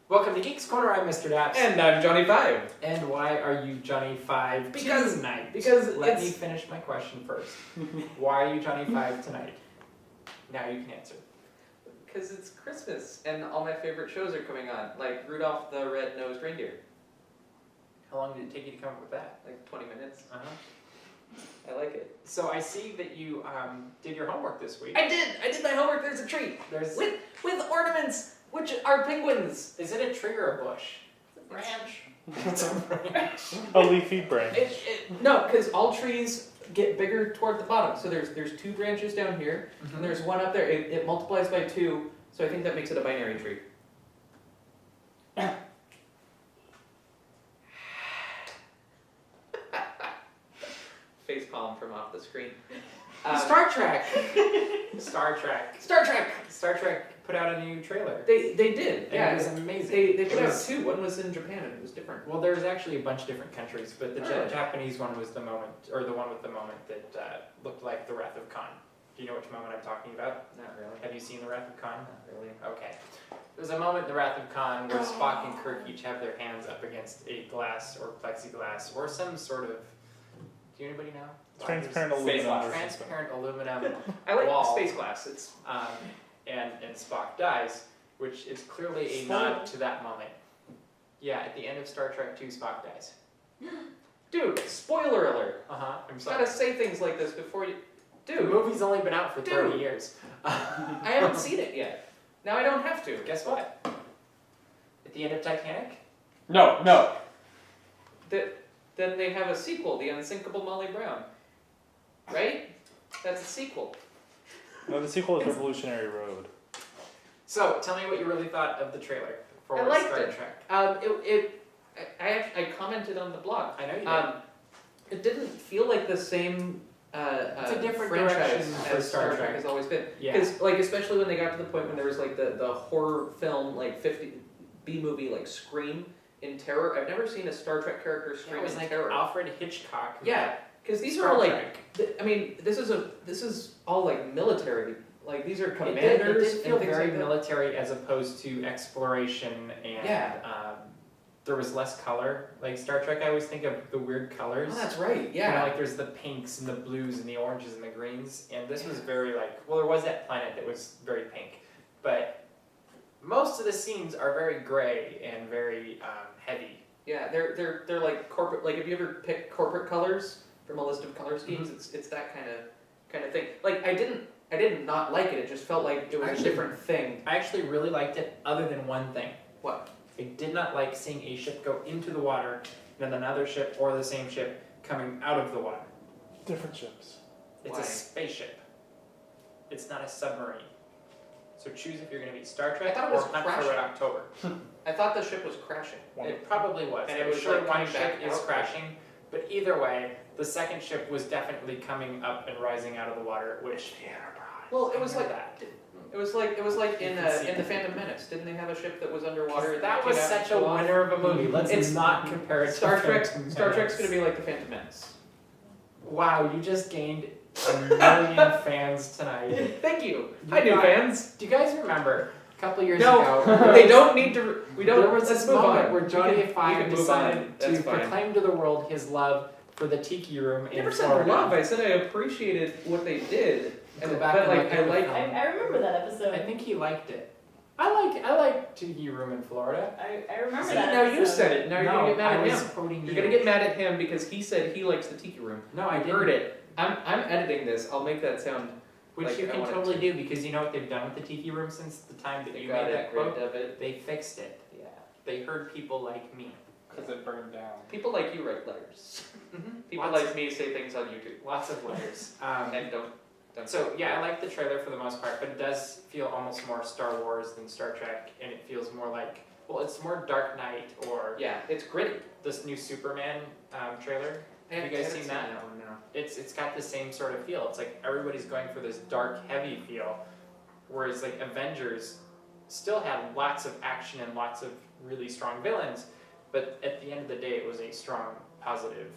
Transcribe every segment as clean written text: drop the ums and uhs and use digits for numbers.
Welcome to Geeks Corner. I'm Mr. DAPs. And I'm Johnny 5. And why are you Johnny 5 tonight? Because Let me finish my question first. Why are you Johnny 5 tonight? Now you can answer. Because it's Christmas and all my favorite shows are coming on, like Rudolph the Red-Nosed Reindeer. How long did it take you to come up with that? Like 20 minutes. Uh-huh. I like it. So I see that you did your homework this week. I did my homework. There's a tree. With ornaments, which are penguins. Is it a tree or a bush? Branch. It's a branch. A leafy branch. No, because all trees get bigger toward the bottom. So there's 2 branches down here, and there's one up there. It multiplies by 2, so I think that makes it a binary tree. Face palm from off the screen. Star Trek. Star Trek put out a new trailer. They did. Yeah, it was amazing. They put out 2. One was in Japan and it was different. Well, there's actually a bunch of different countries, but the Japanese one was the one with the moment that looked like the Wrath of Khan. Do you know which moment I'm talking about? Not really. Have you seen the Wrath of Khan? Not really. Okay. There's a moment in the Wrath of Khan where Spock and Kirk each have their hands up against a glass or plexiglass or some sort of. Do anybody know? Transparent Space aluminum. glass. Transparent aluminum I like wall. space glass. It's And Spock dies, which is clearly a nod to that moment. Yeah, at the end of Star Trek II, Spock dies. dude. Spoiler alert. I'm You sorry. gotta say things like this before you. The Dude, movie's only been out for 30 Dude. years. I haven't seen it yet. Now I don't have to. Guess what? At the end of Titanic? No. Then they have a sequel, The Unsinkable Molly Brown. Right? That's a sequel. No, the sequel is Revolutionary Road. So, tell me what you really thought of the trailer for I liked Star it. Trek. I commented on the blog. I know you did. It didn't feel like the same It's a different franchise direction for as Star Star Trek Trek. has always been. Yeah. Because like especially when they got to the point when there was like the horror film like 50 B movie like Scream in terror. I've never seen a Star Trek character Yeah, scream it was in like terror. Alfred Hitchcock. Yeah, because these Star are like Trek. I mean this is all like military. Like these are It commanders. did feel and things very like that. military as opposed to exploration and there was less color. Like Star Trek, I always think of the weird colors. Oh, that's right. You know, Yeah. like there's the pinks and the blues and the oranges and the greens, and this was very like, well, there was that planet that was very pink, but most of the scenes are very gray and very heavy. Yeah, they're like corporate. Like if you ever pick corporate colors from a list of color schemes, it's that kind of thing. Like I didn't not like it. It just felt like it was Actually, a different thing. I actually really liked it, other than one thing. What? I did not like seeing a ship go into the water and then another ship or the same ship coming out of the water. Different ships. It's Why? a spaceship. It's not a submarine. So choose if you're going to be Star Trek I thought it or was Hunt for crashing. Red October. I thought the ship was crashing. It probably was. And I'm it was, sure like, one coming ship back is out. crashing, but either way, the second ship was definitely coming up and rising out of the water, which Well, it was I know like that. It was like in You can see in the Phantom Menace. Didn't they have a ship that was underwater? and That they was came out such a and flew off? winner of a movie. Let's It's not compare it to Star Trek. Phantom Star Trek's Menace. gonna be like the Phantom Menace. Wow, you just gained 1 million fans tonight. Thank you. You Hi, new got- fans. Do you guys remember a couple years No, ago? they don't need to. We don't. There was let's this move moment on. where Johnny We can Five move decided on. to That's fine. proclaim to the world his love for the Tiki Room I in never said Florida. love. I said I appreciated what they did. Go And, back but and like look I at the like. film. I remember that episode. I think he liked it. I like Tiki Room in Florida. I remember See, that now episode. you said it. Now you're gonna get mad I at was him. quoting You're you. gonna get mad at him because he said he likes the Tiki Room. No, I I didn't. heard it. I'm editing this. I'll make that sound. Which like, you I can want it totally to- do because you know what they've done with the Tiki Room since the time that you got made it, that quote? rid of it. They fixed it. Yeah. They heard people like me. Because it burned down. People like you write letters. People Lots like me say things on YouTube. Lots of letters. And don't. So yeah, I like the trailer for the most part, but it does feel almost more Star Wars than Star Trek, and it feels more like, well, it's more Dark Knight or Yeah, it's gritty. this new Superman trailer. Have you guys I haven't seen that? one now. It's got the same sort of feel. It's like everybody's going for this dark, heavy feel, whereas like Avengers still had lots of action and lots of really strong villains, but at the end of the day, it was a strong, positive,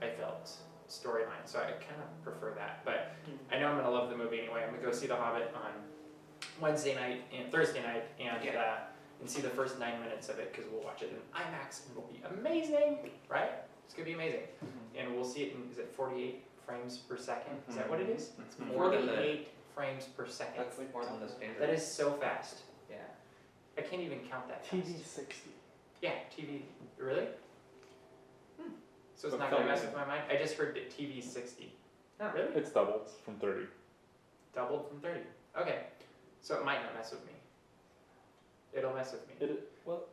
I felt, storyline. So I kind of prefer that. But I know I'm gonna love the movie anyway. I'm gonna go see The Hobbit on Thursday night, and and see the first 9 minutes of it because we'll watch it in IMAX and it'll be amazing, right? It's gonna be amazing, and we'll see it in, is it 48 frames per second? Is that what it is? It's more than the 48 frames per second. That's more than the standard. That is so fast. Yeah. I can't even count that fast. TV 60. Yeah, TV. Really? So it's But not gonna mess filming. with my mind. I just heard that TV 60. Oh. Really? It's doubled from 30. Doubled from 30. Okay. So it might not mess with me. It'll mess with me.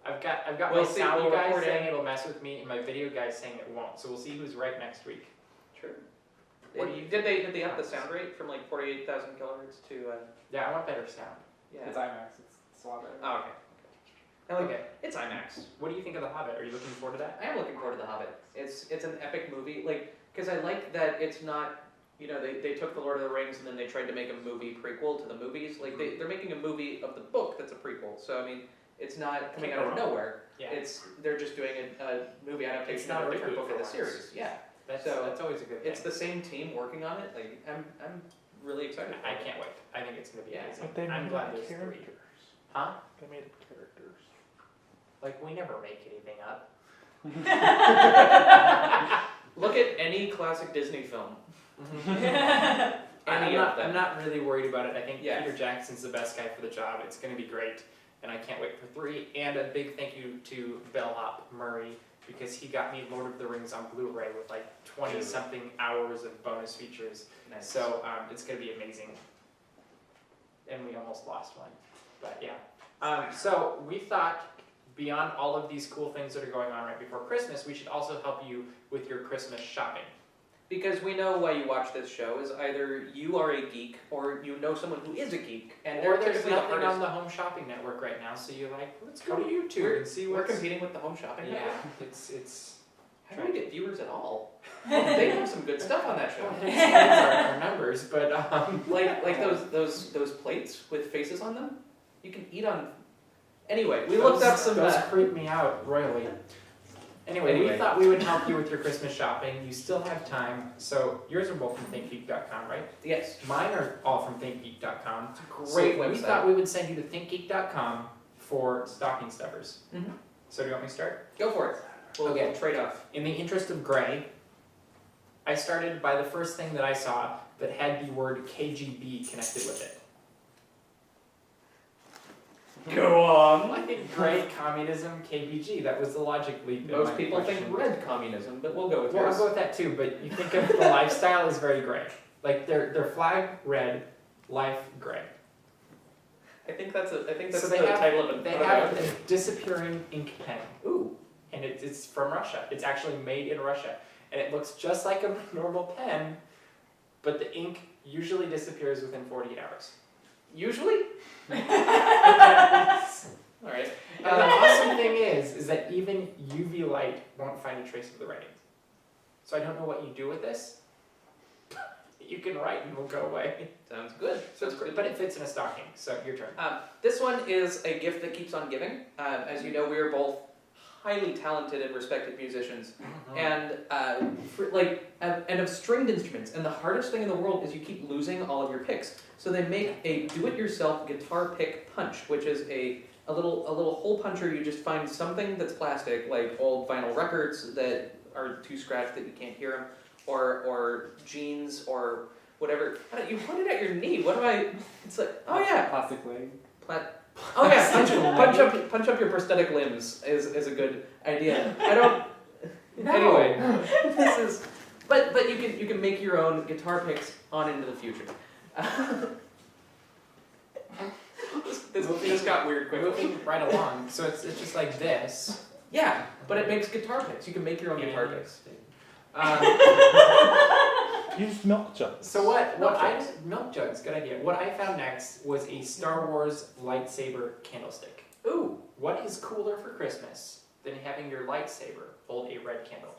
I've got We'll my see, sound we'll guy report saying in. it'll mess with me and my video guy saying it won't. So we'll see who's right next week. True. What do you Did they up the sound rate from like 48,000 kilohertz to? Yeah, I want better sound. Yeah. It's IMAX. It's a lot better. Oh, okay. I like Okay. It's IMAX. What do you think of The Hobbit? Are you looking forward to that? I am looking forward to The Hobbit. It's an epic movie, like, because I like that it's not, you know, they took The Lord of the Rings and then they tried to make a movie prequel to the movies. Like, they're making a movie of the book that's a prequel. So, I mean, it's not coming out of nowhere. Yeah. They're just doing a movie It's adaptation not of a a different reboot book for of the once. series. Yeah. That's So, always a good thing. It's the same team working on it. Like, I'm really excited. I can't wait. I think it's gonna be Yeah. amazing. But they I'm made glad it there's 3. characters. Huh? They made it characters. Like we never make anything up. Look at any classic Disney film. I'm Any of them. not really worried about it. I think Yeah. Peter Jackson's the best guy for the job. It's going to be great, and I can't wait for 3. And a big thank you to Bellhop Murray because he got me Lord of the Rings on Blu-ray with like 20-something hours of bonus features. Nice. So it's going to be amazing. And we almost lost one, but yeah. So we thought beyond all of these cool things that are going on right before Christmas, we should also help you with your Christmas shopping. Because we know why you watch this show is either you are a geek or you know someone who is a geek, and Or they're there's typically the nothing hardest. on the Home Shopping Network right now, so you're like, let's go to YouTube We're- and see We're what's... competing with the Home Shopping Yeah, Network. it's... How do we get viewers at all? They have some good stuff on that show. Well, it explains our numbers, but Like those plates with faces on them. You can eat on. Anyway, we those- looked up some. Those creep me out royally. Anyway, we Anyway. thought we would help you with your Christmas shopping. You still have time, so yours are both from ThinkGeek.com, right? Yes, Mine are all from ThinkGeek.com. great So we website. thought we would send you to ThinkGeek.com for stocking stuffers. Mhm. So do you want me to start? Go for it. We'll Okay. trade off. In the interest of gray, I started by the first thing that I saw that had the word KGB connected with it. Go on. I think gray, communism, KBG. That was the logic leap. in Most my people question. think red communism, but we'll go with Well, I'll yours. go with that too, but you think of the lifestyle as very gray. Like their flag red, life gray. I think that's So the they have- title of a They of a- have a disappearing ink pen. Ooh. And it's from Russia. It's actually made in Russia. And it looks just like a normal pen, but the ink usually disappears within 48 hours. Usually. And All right. the awesome thing is that even UV light won't find a trace of the writing. So I don't know what you do with this. You can write and it will go away. Sounds good. So it's great, but it fits in a stocking. So your turn. This one is a gift that keeps on giving. As you know, we are both highly talented and respected musicians, and and of stringed instruments. And the hardest thing in the world is you keep losing all of your picks. So they make a do-it-yourself guitar pick punch, which is a little hole puncher. You just find something that's plastic, like old vinyl records that are too scratched that you can't hear them, or jeans or whatever. I don't, you put it at your knee. What am I? It's like, oh yeah, Plastic leg. oh yeah, punch up your prosthetic limbs is a good idea. I don't. No. Anyway, this is. But you can make your own guitar picks on into the future. This got weird quickly. Moving right along. So it's just like this. Yeah, but it makes guitar picks. You can make your own guitar picks. Use milk jugs. So what Milk I jugs. milk jugs, good idea. What I found next was a Star Wars lightsaber candlestick. Ooh, What is cooler for Christmas than having your lightsaber hold a red candle?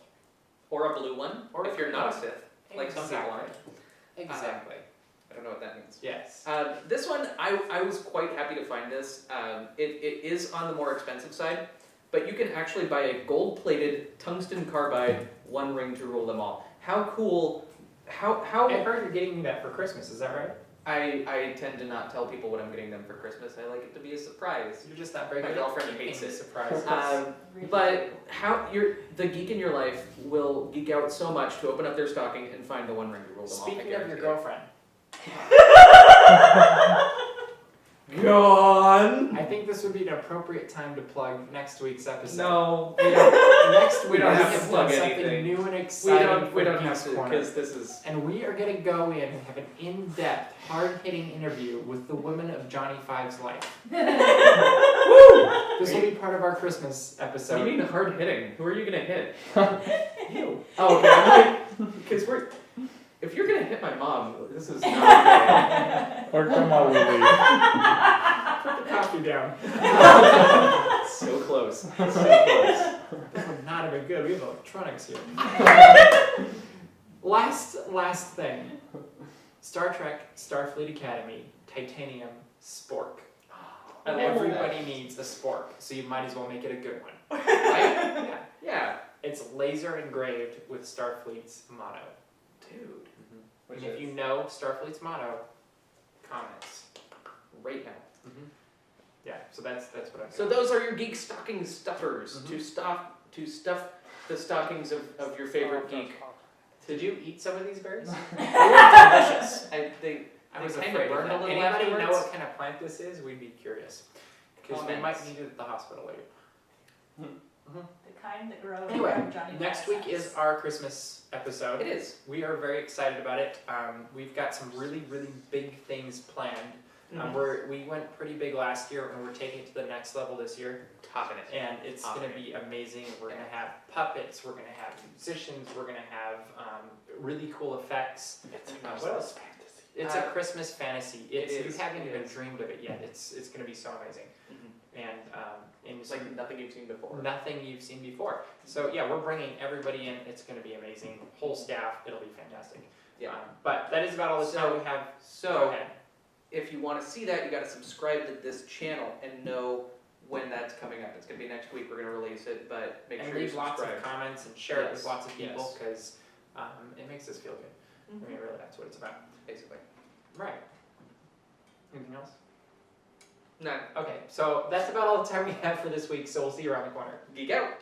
or a blue one, Or if a you're blue not a one. Sith, like some people aren't. Exactly. I don't know what that means. Yes. This one, I was quite happy to find this. It is on the more expensive side, but you can actually buy a gold-plated tungsten carbide one ring to rule them all. How cool! How I heard you're getting me that for Christmas. Is that right? I tend to not tell people what I'm getting them for Christmas. I like it to be a surprise. You're just not very My good girlfriend at keeping hates it. surprises. But the geek in your life will geek out so much to open up their stocking and find the One Ring to roll them off. Speaking of your girlfriend, Gone. I think this would be an appropriate time to plug next week's episode. No, Next week we don't have to have plug done something anything. new and we exciting. don't for have Geeks to Corner. because this is. And we are going to go in and have an in-depth, hard-hitting interview with the women of Johnny Five's life. Woo! This will be part of our Christmas What episode. do you mean hard hitting? Who are you gonna hit? You. Oh, okay. I'm like, because if you're gonna hit my mom, this is not Or Grandma Lily. Put the coffee down. okay. So close. So close. This would not have been good. We have electronics here. Last thing. Star Trek, Starfleet Academy, Titanium, Spork. I love Everybody needs a spork, so you might as well make it a good one. Right? Yeah. Yeah. It's laser engraved with Starfleet's motto. Dude. And if you know Starfleet's motto, comments. Right now. Yeah, so that's what I'm So those are your Geek Stocking Stuffers Mhm. to stuff the stockings of your favorite geek. Did you eat some of these berries? They were delicious. They I was kinda afraid of burned that. a little Anybody know afterwards? what kind of plant this is? We'd be curious. Because we might need it at the hospital later. The kind that grows Anyway, around Johnny next Five's week house. is our Christmas episode. It is. We are very excited about it. We've got some really, really big things planned. We went pretty big last year, and we're taking it to the next level this year. Topping it. And it's going to be amazing. We're going to have puppets. We're going to have musicians. We're going to have really cool effects. What else? It's a Christmas fantasy. It You is. haven't It even is. dreamed of it yet. It's going to be so amazing. And It's like nothing you've seen before. nothing you've seen before. So yeah, we're bringing everybody in. It's going to be amazing. Whole staff. It'll be fantastic. Yeah. But that is about all the time we have. Go So ahead. if you want to see that, you got to subscribe to this channel and know when that's coming up. It's going to be next week. We're going to release it, but make And sure you leave lots subscribe. of comments and share it with Yes, lots of people yes. because it makes us feel good. I mean, really, that's what it's about. Basically. Right. Anything else? None. Okay, so that's about all the time we have for this week. So we'll see you around the corner. Geek out.